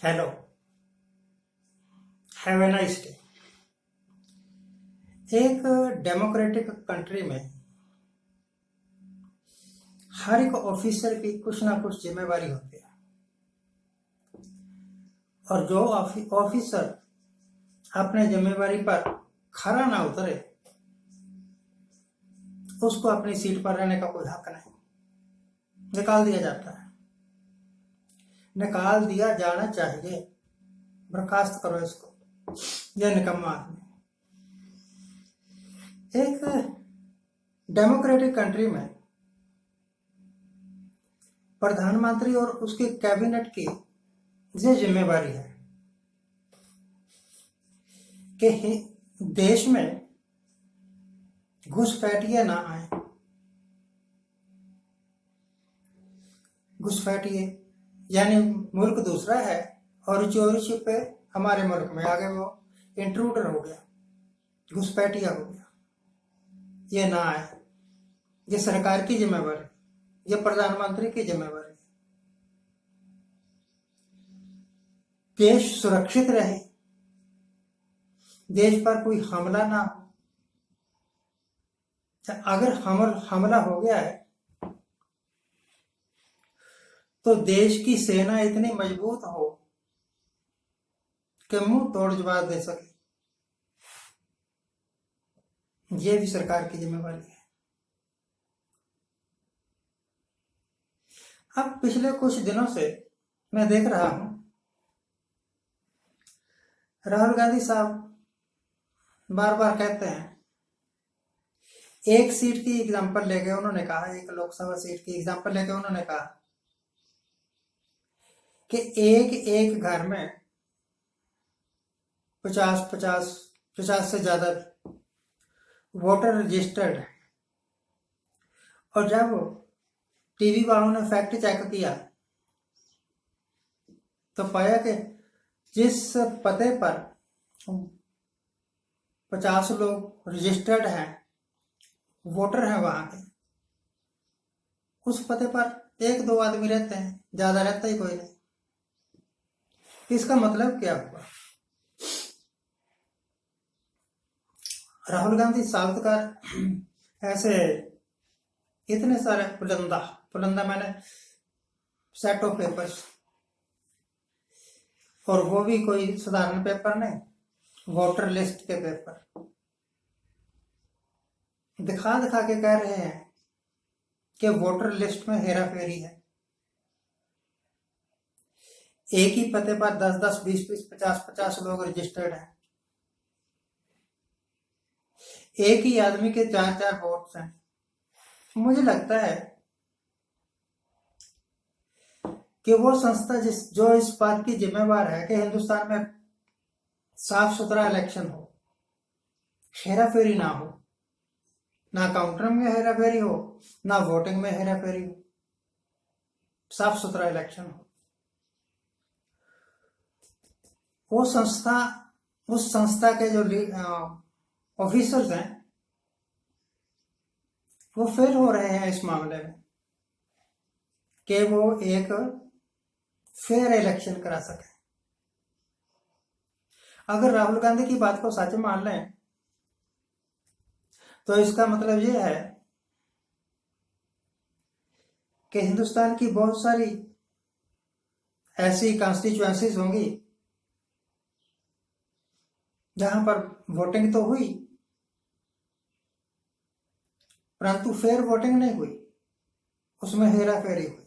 Hello, have a nice day. एक democratic country में हर एक ऑफिसर की कुछ ना कुछ जिम्मेवारी होती है और जो ऑफिसर अपने जिम्मेवारी पर खरा ना उतरे उसको अपनी सीट पर रहने का कोई हक नहीं, निकाल दिया जाता है। निकाल दिया जाना चाहिए, बर्खास्त करो इसको, यह निकम्मा आदमी। एक डेमोक्रेटिक कंट्री में प्रधानमंत्री और उसके कैबिनेट की ये जिम्मेवारी है कि देश में घुसपैठिए ना आए। घुसपैठिए यानी मुल्क दूसरा है और चोरी छिपे हमारे मुल्क में आ गए, वो इंट्रूडर हो गया, घुसपैठिया हो गया, ये ना आए। ये सरकार की जिम्मेवारी, ये प्रधानमंत्री की जिम्मेवारी। देश सुरक्षित रहे, देश पर कोई हमला ना हो। अगर हमला हो गया है तो देश की सेना इतनी मजबूत हो कि मुंह तोड़ जवाब दे सके, ये भी सरकार की जिम्मेवारी है। अब पिछले कुछ दिनों से मैं देख रहा हूं, राहुल गांधी साहब बार बार कहते हैं, एक सीट की एग्जांपल लेके उन्होंने कहा, एक लोकसभा सीट की एग्जांपल लेके उन्होंने कहा कि एक एक घर में 50 से ज्यादा वोटर रजिस्टर्ड है। और जब टीवी वालों ने फैक्ट चेक किया तो पाया कि जिस पते पर 50 लोग रजिस्टर्ड हैं, वोटर हैं वहां के, उस पते पर एक दो आदमी रहते हैं, ज्यादा रहता ही कोई नहीं। इसका मतलब क्या हुआ? राहुल गांधी साबित कर ऐसे इतने सारे पुलंदा मैंने सेट ऑफ पेपर्स, और वो भी कोई साधारण पेपर नहीं, वोटर लिस्ट के पेपर दिखा दिखा के कह रहे हैं कि वोटर लिस्ट में हेरा फेरी है। एक ही पते पर 10-10, 20-20, 50-50 लोग रजिस्टर्ड हैं। एक ही आदमी के 4-4 वोट्स हैं। मुझे लगता है कि वो संस्था जो इस बात की जिम्मेवार है कि हिंदुस्तान में साफ सुथरा इलेक्शन हो, हेरा फेरी ना हो, ना काउंटर में हेरा फेरी हो, ना वोटिंग में हेरा फेरी हो, साफ सुथरा इलेक्शन हो, उस संस्था के जो ऑफिसर्स हैं वो फेल हो रहे हैं इस मामले में कि वो एक फेयर इलेक्शन करा सके। अगर राहुल गांधी की बात को सच मान लें तो इसका मतलब ये है कि हिंदुस्तान की बहुत सारी ऐसी कॉन्स्टिट्यूएंसीज होंगी जहां पर वोटिंग तो हुई परंतु फेयर वोटिंग नहीं हुई, उसमें हेरा फेरी हुई।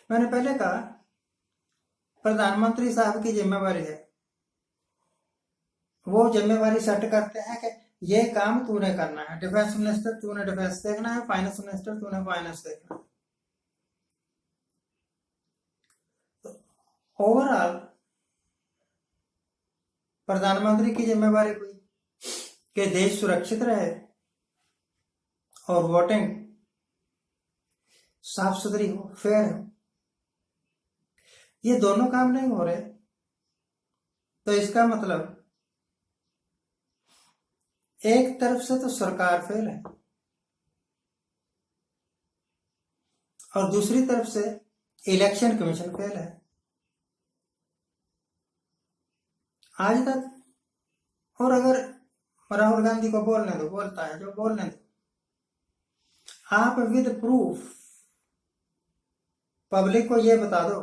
मैंने पहले कहा, प्रधानमंत्री साहब की जिम्मेवारी है, वो जिम्मेवारी सेट करते हैं कि ये काम तूने करना है, डिफेंस मिनिस्टर तूने डिफेंस देखना है, फाइनेंस मिनिस्टर तूने फाइनेंस देखना है। तो ओवरऑल प्रधानमंत्री की जिम्मेवारी हुई कि देश सुरक्षित रहे और वोटिंग साफ सुथरी हो, फेयर हो। ये दोनों काम नहीं हो रहे तो इसका मतलब एक तरफ से तो सरकार फेल है और दूसरी तरफ से इलेक्शन कमीशन फेल है। आज तक। और अगर राहुल गांधी को बोलने दो, बोलता है जो बोलने दो, आप विद प्रूफ पब्लिक को ये बता दो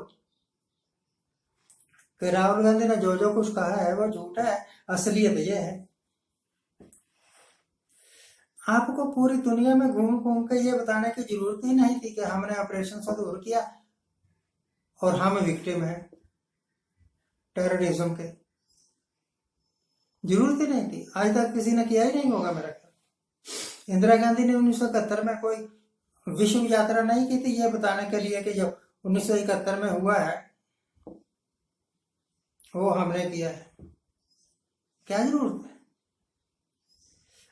कि राहुल गांधी ने जो जो कुछ कहा है वो झूठा है, असलियत ये है। आपको पूरी दुनिया में घूम घूम के ये बताने की जरूरत ही नहीं थी कि हमने ऑपरेशन सिंदूर किया और हम विक्टिम हैं टेररिज्म के। जरूरत ही नहीं थी, आज तक किसी ने किया ही नहीं होगा मेरा ख्याल। इंदिरा गांधी ने 1971 में कोई विश्व यात्रा नहीं की थी ये बताने के लिए कि जो 1971 में हुआ है वो हमने किया है। क्या जरूरत है?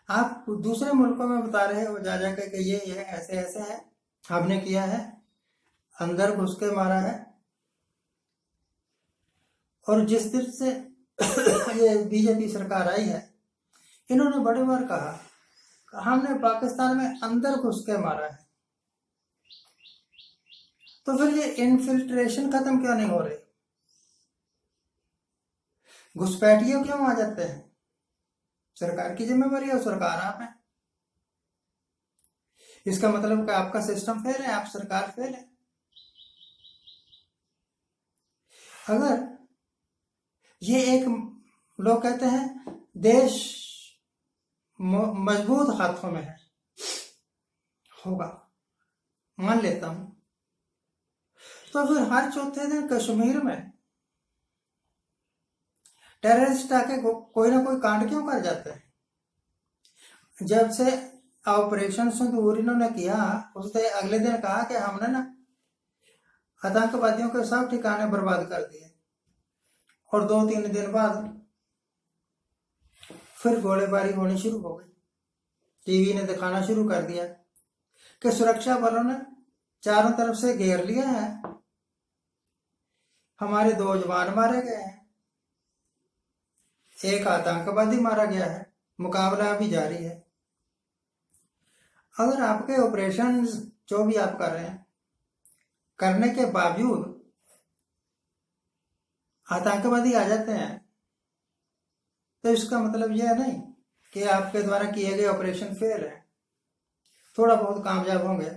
आप दूसरे मुल्कों में बता रहे हो जा जाके कि ये ऐसे ऐसे है, हमने किया है, अंदर घुस के मारा है। और जिस दिन से ये बीजेपी सरकार आई है, इन्होंने बड़ी बार कहा हमने पाकिस्तान में अंदर घुस के मारा है। तो फिर ये इन्फिल्ट्रेशन खत्म क्यों नहीं हो रही? घुसपैठिए क्यों आ जाते हैं? सरकार की जिम्मेवारी है, सरकार आप है। इसका मतलब कि आपका सिस्टम फेल है, आप सरकार फेल है। अगर ये एक लोग कहते हैं देश मजबूत हाथों में है, होगा, मान लेता हूं, तो फिर हर चौथे दिन कश्मीर में टेररिस्ट आके कोई ना कोई कांड क्यों कर जाते हैं? जब से ऑपरेशन सिंदूर इन्होंने किया उससे अगले दिन कहा कि हमने ना आतंकवादियों के सब ठिकाने बर्बाद कर दिए, और 2-3 दिन बाद फिर गोलीबारी होनी शुरू हो गई। टीवी ने दिखाना शुरू कर दिया कि सुरक्षा बलों ने चारों तरफ से घेर लिया है, हमारे 2 जवान मारे गए हैं, एक आतंकवादी मारा गया है, मुकाबला अभी जारी है। अगर आपके ऑपरेशन जो भी आप कर रहे हैं करने के बावजूद आतंकवादी आ जाते हैं, तो इसका मतलब यह नहीं कि आपके द्वारा किए गए ऑपरेशन फेल है, थोड़ा बहुत कामयाब होंगे।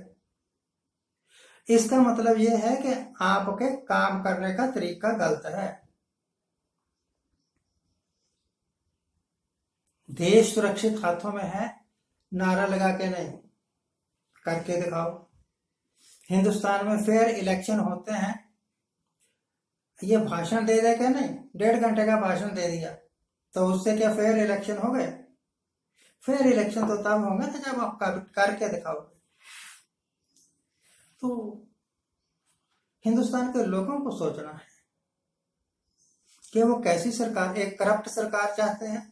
इसका मतलब यह है कि आपके काम करने का तरीका गलत है। देश सुरक्षित हाथों में है, नारा लगा के नहीं, करके दिखाओ। हिंदुस्तान में फेयर इलेक्शन होते हैं, ये भाषण दे दे के नहीं, 1.5 घंटे का भाषण दे दिया तो उससे क्या फेयर इलेक्शन हो गए? फेयर इलेक्शन तो तब होंगे ना जब आप करके दिखाओगे। तो हिंदुस्तान के लोगों को सोचना है कि वो कैसी सरकार, एक करप्ट सरकार चाहते हैं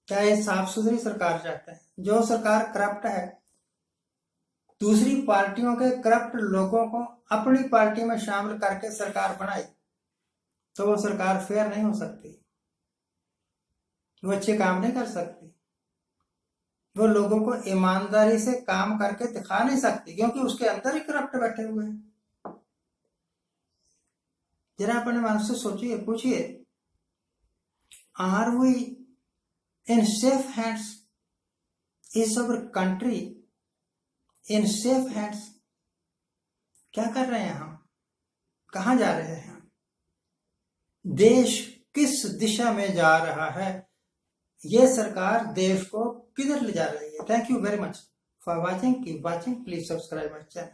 क्या ये साफ सुथरी सरकार चाहते हैं? जो सरकार करप्ट है, दूसरी पार्टियों के करप्ट लोगों को अपनी पार्टी में शामिल करके सरकार बनाई तो वो सरकार फेयर नहीं हो सकती, वो अच्छे काम नहीं कर सकती, वो लोगों को ईमानदारी से काम करके दिखा नहीं सकती, क्योंकि उसके अंदर ही करप्ट बैठे हुए हैं। जरा अपने मन से सोचिए, पूछिए, are we in safe hands? Is our country in safe hands? क्या कर रहे हैं हम? कहां जा रहे हैं हम? देश किस दिशा में जा रहा है? ये सरकार देश को किधर ले जा रही है? Thank you very much for watching. Keep watching, please subscribe my channel.